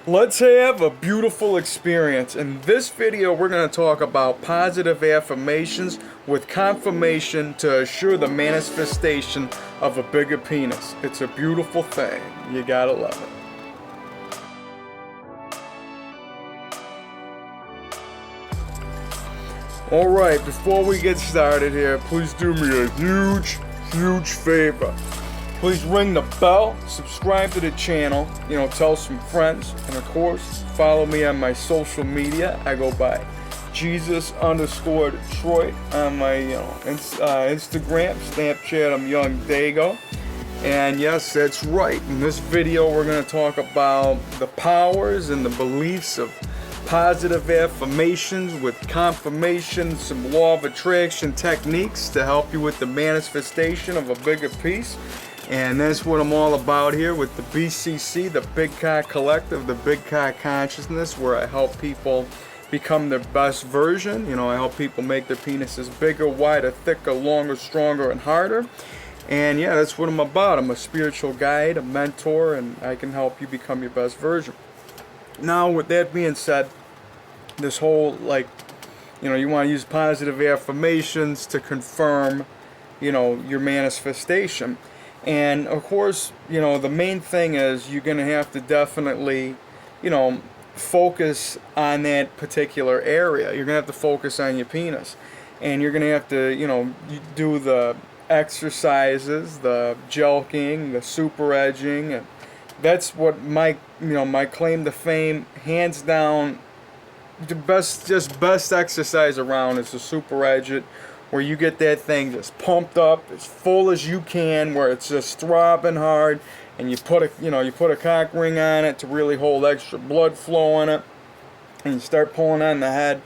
Let's have a beautiful experience. In this video, we're going to talk about positive affirmations with confirmation to assure the manifestation of a bigger penis. It's a beautiful thing. You gotta love it. Alright, before we get started here, please do me a huge favor. Please ring the bell, subscribe to the channel, tell some friends, and of course, follow me on my social media. I go by Jesus_Detroit on my Instagram, Snapchat, I'm YOUNGDAYGO. And yes, that's right. In this video, we're going to talk about the powers and the beliefs of positive affirmations with confirmation, some law of attraction techniques to help you with the manifestation of a bigger piece. And that's what I'm all about here with the BCC, the Big Cock Collective, the Big Cock Consciousness, where I help people become their best version. I help people make their penises bigger, wider, thicker, longer, stronger, and harder. And yeah, that's what I'm about. I'm a spiritual guide, a mentor, and I can help you become your best version. Now, with that being said, this whole, you want to use positive affirmations to confirm, your manifestation. And of course, the main thing is you're going to have to definitely, focus on that particular area. You're going to have to focus on your penis. And you're going to have to, do the exercises, the jelquing, the super edging. And that's what my claim to fame, hands down, the best exercise around is the super edge it, where you get that thing just pumped up as full as you can, where it's just throbbing hard, and you put a cock ring on it to really hold extra blood flow in it, and you start pulling on the head.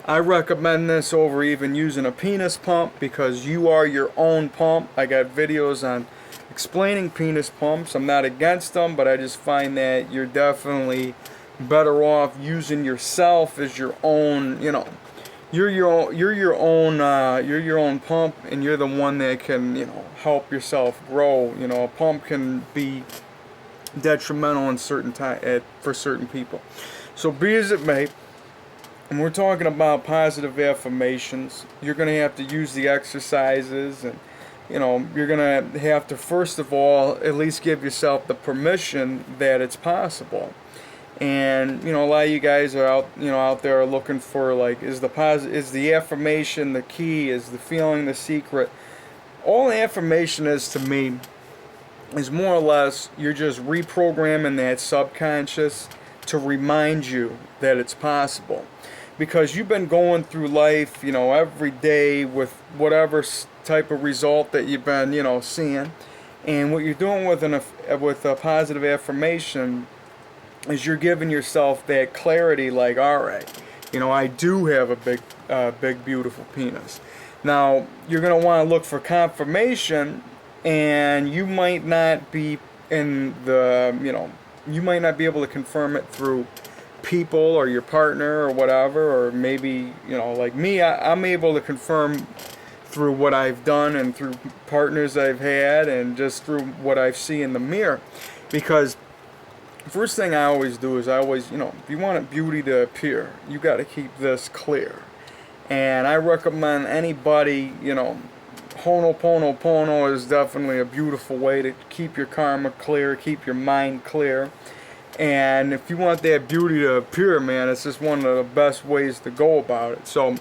I recommend this over even using a penis pump, because you are your own pump. I got videos on explaining penis pumps. I'm not against them, but I just find that you're definitely better off using yourself as your own, you're your own pump, and you're the one that can, help yourself grow. A pump can be detrimental in for certain people. So be as it may, and we're talking about positive affirmations, you're going to have to use the exercises, and you're going to have to, first of all, at least give yourself the permission that it's possible. And a lot of you guys are out there looking for, is the affirmation the key? Is the feeling the secret? All the affirmation is, to me, is more or less you're just reprogramming that subconscious to remind you that it's possible. Because you've been going through life, every day with whatever type of result that you've been, seeing. And what you're doing with a positive affirmation is you're giving yourself that clarity, all right, I do have a big, beautiful penis. Now, you're going to want to look for confirmation, and you might not be you might not be able to confirm it through people or your partner or whatever, or maybe, like me, I'm able to confirm through what I've done and through partners I've had and just through what I see in the mirror. Because first thing I always do is if you want beauty to appear, you got to keep this clear. And I recommend anybody, Ho'oponopono is definitely a beautiful way to keep your karma clear, keep your mind clear. And if you want that beauty to appear, man, it's just one of the best ways to go about it. So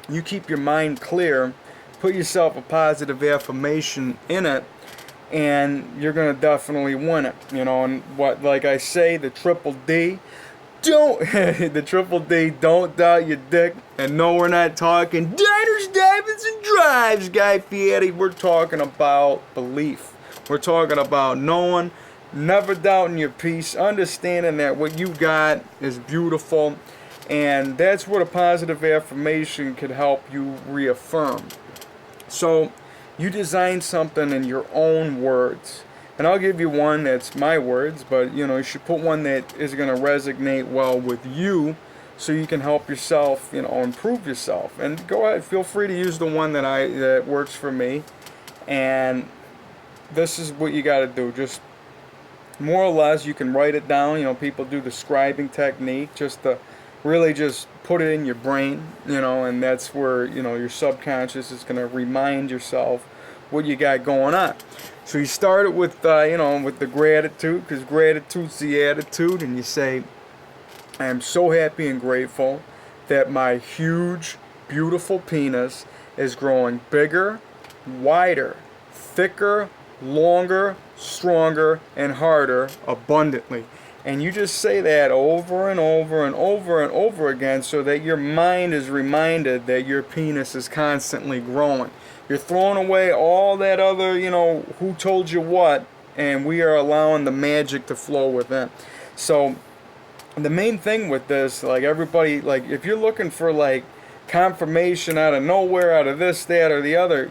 you keep your mind clear, put yourself a positive affirmation in it, and you're going to definitely win it. And what, like I say, the triple D, don't doubt your dick. And no, we're not talking diners, diamonds, and drives, Guy Fieri. We're talking about belief. We're talking about knowing, never doubting your piece, understanding that what you got is beautiful. And that's what a positive affirmation could help you reaffirm. So you design something in your own words. And I'll give you one that's my words, but you should put one that is going to resonate well with you, so you can help yourself, improve yourself. And go ahead, feel free to use the one that works for me. And this is what you got to do. Just more or less, you can write it down. You know, people do the scribing technique just to really just put it in your brain, you know, and that's where, you know, your subconscious is going to remind yourself what you got going on. So you start it with, you know, with the gratitude, because gratitude's the attitude, and you say, I am so happy and grateful that my huge, beautiful penis is growing bigger, wider, thicker, longer, stronger, and harder abundantly. And you just say that over and over and over and over again so that your mind is reminded that your penis is constantly growing. You're throwing away all that other, you know, who told you what, and we are allowing the magic to flow within. So the main thing with this, like everybody, like if you're looking for like confirmation out of nowhere, out of this, that, or the other,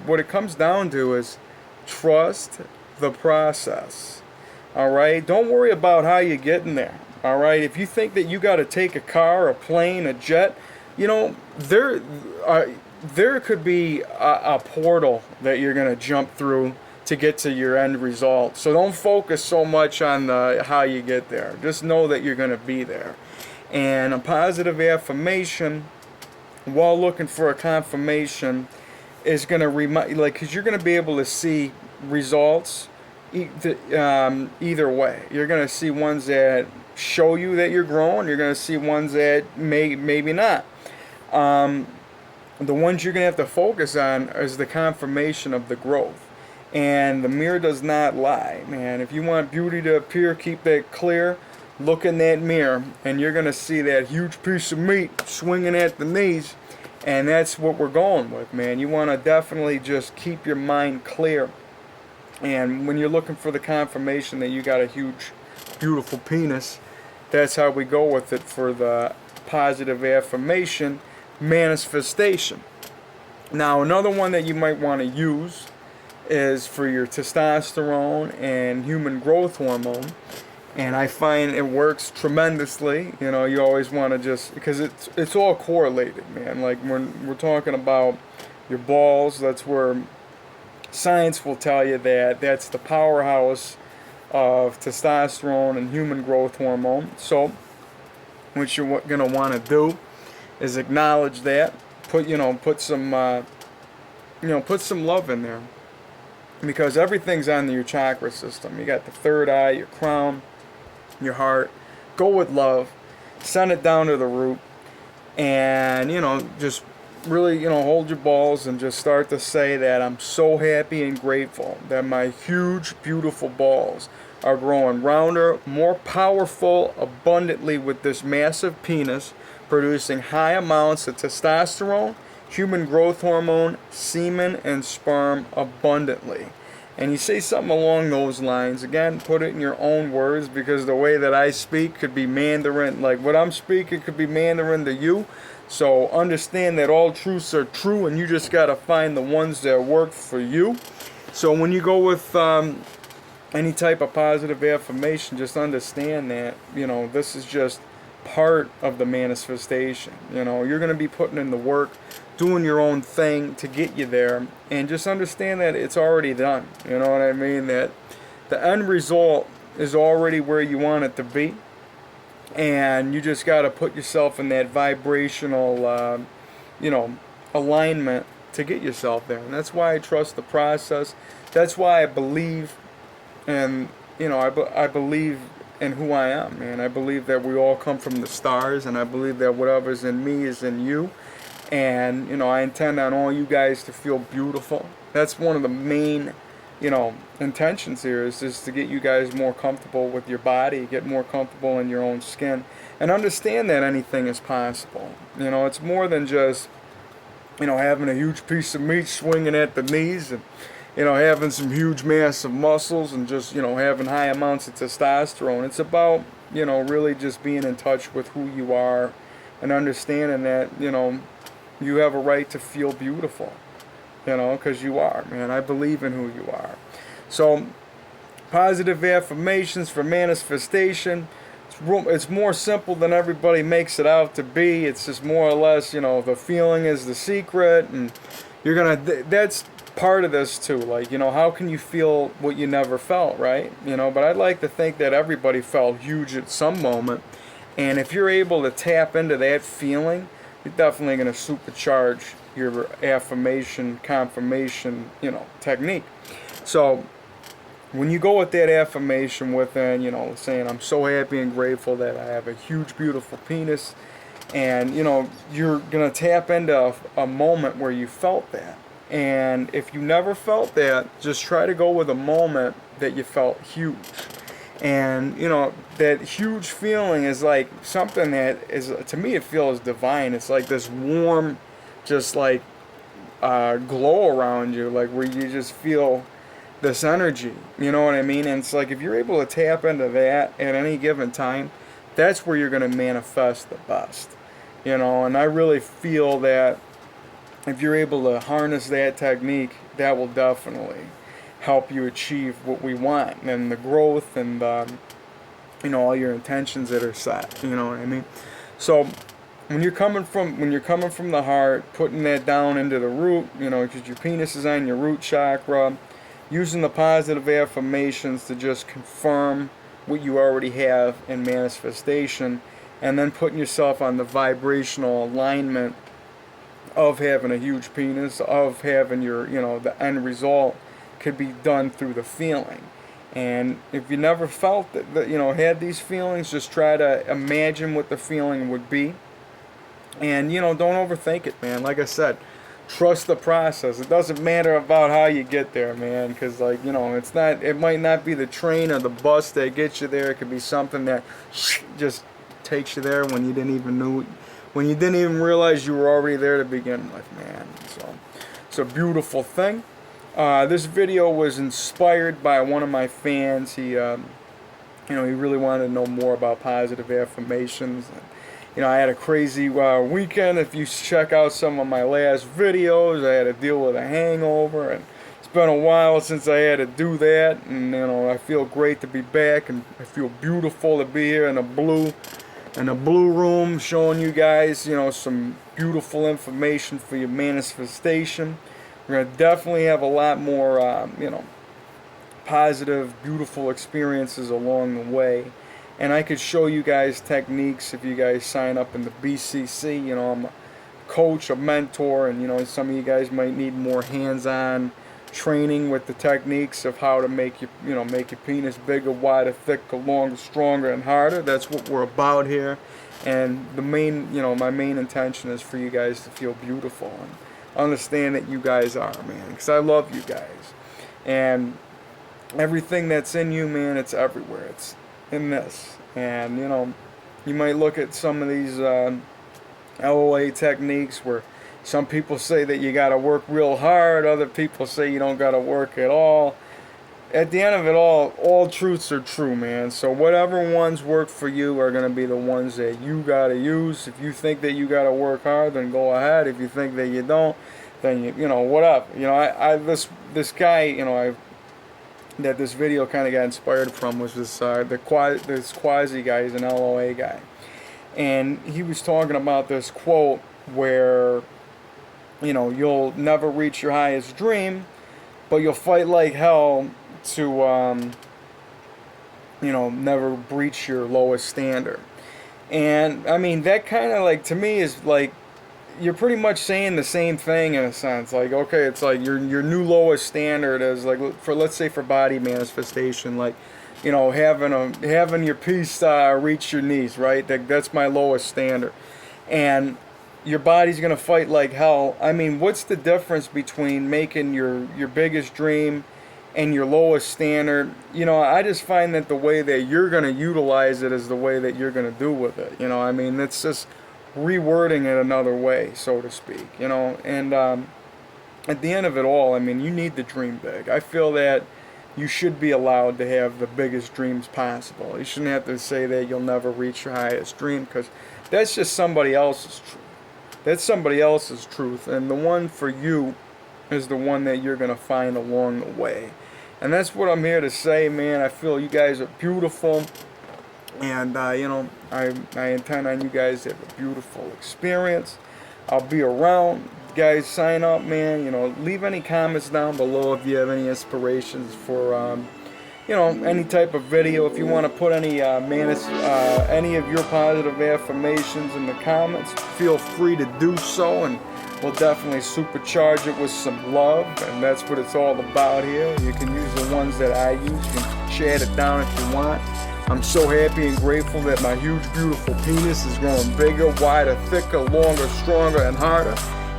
what it comes down to is trust the process. All right, don't worry about how you get in there. All right, if you think that you got to take a car, a plane, a jet, you know, there could be a portal that you're gonna jump through to get to your end result. So don't focus so much on how you get there. Just know that you're gonna be there. And a positive affirmation, while looking for a confirmation, is gonna remind, like, because you're gonna be able to see results either way. You're going to see ones that show you that you're growing. You're going to see ones that maybe not. The ones you're going to have to focus on is the confirmation of the growth. And the mirror does not lie, man. If you want beauty to appear, keep that clear. Look in that mirror, and you're going to see that huge piece of meat swinging at the knees. And that's what we're going with, man. You want to definitely just keep your mind clear. And when you're looking for the confirmation that you got a huge, beautiful penis, that's how we go with it for the positive affirmation manifestation. Now, another one that you might want to use is for your testosterone and human growth hormone. And I find it works tremendously. You know, you always want to just, because it's all correlated, man. Like when we're talking about your balls, that's where science will tell you that that's the powerhouse of testosterone and human growth hormone. So what you're going to want to do is acknowledge that, put some love in there, because everything's on your chakra system. You got the third eye, your crown, your heart. Go with love, send it down to the root, and just really, hold your balls and just start to say that I'm so happy and grateful that my huge, beautiful balls are growing rounder, more powerful, abundantly with this massive penis, producing high amounts of testosterone, human growth hormone, semen, and sperm abundantly. And you say something along those lines. Again, put it in your own words, because the way that I speak could be Mandarin. Like what I'm speaking could be Mandarin to you. So understand that all truths are true, and you just got to find the ones that work for you. So when you go with any type of positive affirmation, just understand that, this is just part of the manifestation. You're going to be putting in the work, doing your own thing to get you there, and just understand that it's already done. You know what I mean? That the end result is already where you want it to be. And you just got to put yourself in that vibrational, alignment to get yourself there. And that's why I trust the process. That's why I believe, and I believe in who I am, man. I believe that we all come from the stars, and I believe that whatever's in me is in you. And I intend on all you guys to feel beautiful. That's one of the main intentions here, is just to get you guys more comfortable with your body, get more comfortable in your own skin, and understand that anything is possible. It's more than just having a huge piece of meat swinging at the knees, and having some huge massive muscles, and just having high amounts of testosterone. It's about really just being in touch with who you are, and understanding that you have a right to feel beautiful. Because you are, man. I believe in who you are. So, positive affirmations for manifestation. It's more simple than everybody makes it out to be. It's just more or less, the feeling is the secret, and you're gonna. That's part of this too. Like, you know, how can you feel what you never felt, right? You know, but I'd like to think that everybody felt huge at some moment. And if you're able to tap into that feeling, you're definitely going to supercharge your affirmation, confirmation, you know, technique. So when you go with that affirmation within, you know, saying, I'm so happy and grateful that I have a huge, beautiful penis, and, you know, you're going to tap into a moment where you felt that. And if you never felt that, just try to go with a moment that you felt huge. And, you know, that huge feeling is like something that is, to me, it feels divine. It's like this warm, just like glow around you, like where you just feel this energy, you know what I mean? And it's like if you're able to tap into that at any given time, that's where you're going to manifest the best, you know. And I really feel that if you're able to harness that technique, that will definitely help you achieve what we want, and the growth, and you know, all your intentions that are set, you know what I mean? So when you're coming from the heart, putting that down into the root, you know, because your penis is on your root chakra, using the positive affirmations to just confirm what you already have in manifestation, and then putting yourself on the vibrational alignment of having a huge penis, of having your, you know, the end result could be done through the feeling. And if you never felt that, you know, had these feelings, just try to imagine what the feeling would be. And, you know, don't overthink it, man. Like I said, trust the process. It doesn't matter about how you get there, man, because, like, you know, it might not be the train or the bus that gets you there. It could be something that just takes you there when you didn't even realize you were already there to begin with, man. So it's a beautiful thing. This video was inspired by one of my fans. He, you know, he really wanted to know more about positive affirmations. You know, I had a crazy weekend. If you check out some of my last videos, I had to deal with a hangover, and it's been a while since I had to do that. And, you know, I feel great to be back, and I feel beautiful to be here in the blue room, showing you guys, you know, some beautiful information for your manifestation. We're gonna definitely have a lot more, you know, positive, beautiful experiences along the way. And I could show you guys techniques if you guys sign up in the BCC. You know, I'm a coach, a mentor, and, you know, some of you guys might need more hands-on training with the techniques of how to make your penis bigger, wider, thicker, longer, stronger, and harder. That's what we're about here. And the main, you know, my main intention is for you guys to feel beautiful and understand that you guys are, man, because I love you guys. And everything that's in you, man, it's everywhere. It's in this. And, you know, you might look at some of these LOA techniques where some people say that you got to work real hard, other people say you don't got to work at all. At the end of it all truths are true, man. So whatever ones work for you are going to be the ones that you got to use. If you think that you got to work hard, then go ahead. If you think that you don't, then you know, whatever. You know, this guy, you know, that this video kind of got inspired from was this Quasi guy. He's an LOA guy, and he was talking about this quote where, you know, you'll never reach your highest dream, but you'll fight like hell to, you know, never breach your lowest standard. And I mean, that kind of, like, to me is like, you're pretty much saying the same thing in a sense. Like, okay, it's like your new lowest standard is, like, for, let's say, for body manifestation, like, you know, having your piece reach your knees, right? That's my lowest standard. And your body's gonna fight like hell. I mean, what's the difference between making your biggest dream and your lowest standard? You know, I just find that the way that you're gonna utilize it is the way that you're gonna do with it. You know, I mean, it's just rewording it another way, so to speak, you know. And at the end of it all, I mean, you need to dream big. I feel that you should be allowed to have the biggest dreams possible. You shouldn't have to say that you'll never reach your highest dream, because that's just somebody else's truth. That's somebody else's truth, and the one for you is the one that you're going to find along the way. And that's what I'm here to say, man. I feel you guys are beautiful. And, you know, I intend on you guys to have a beautiful experience. I'll be around. guys, sign up, man. You know, leave any comments down below if you have any inspirations for, you know, any type of video. If you want to put any any of your positive affirmations in the comments, feel free to do so, and we'll definitely supercharge it with some love. And that's what it's all about here. You can use the ones that I use. You can chat it down if you want. I'm so happy and grateful that my huge, beautiful penis is growing bigger, wider, thicker, longer, stronger, and harder.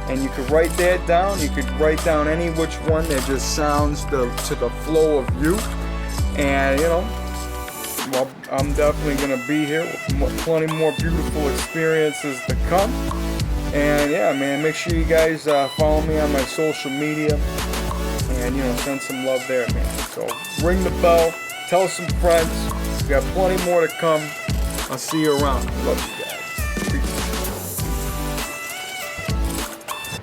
And you could write that down. You could write down any which one that just sounds to the flow of you. And, you know, well, I'm definitely going to be here with plenty more beautiful experiences to come. And, yeah, man, make sure you guys follow me on my social media. And, you know, send some love there, man. So ring the bell. Tell some friends. We got plenty more to come. I'll see you around. Love you guys.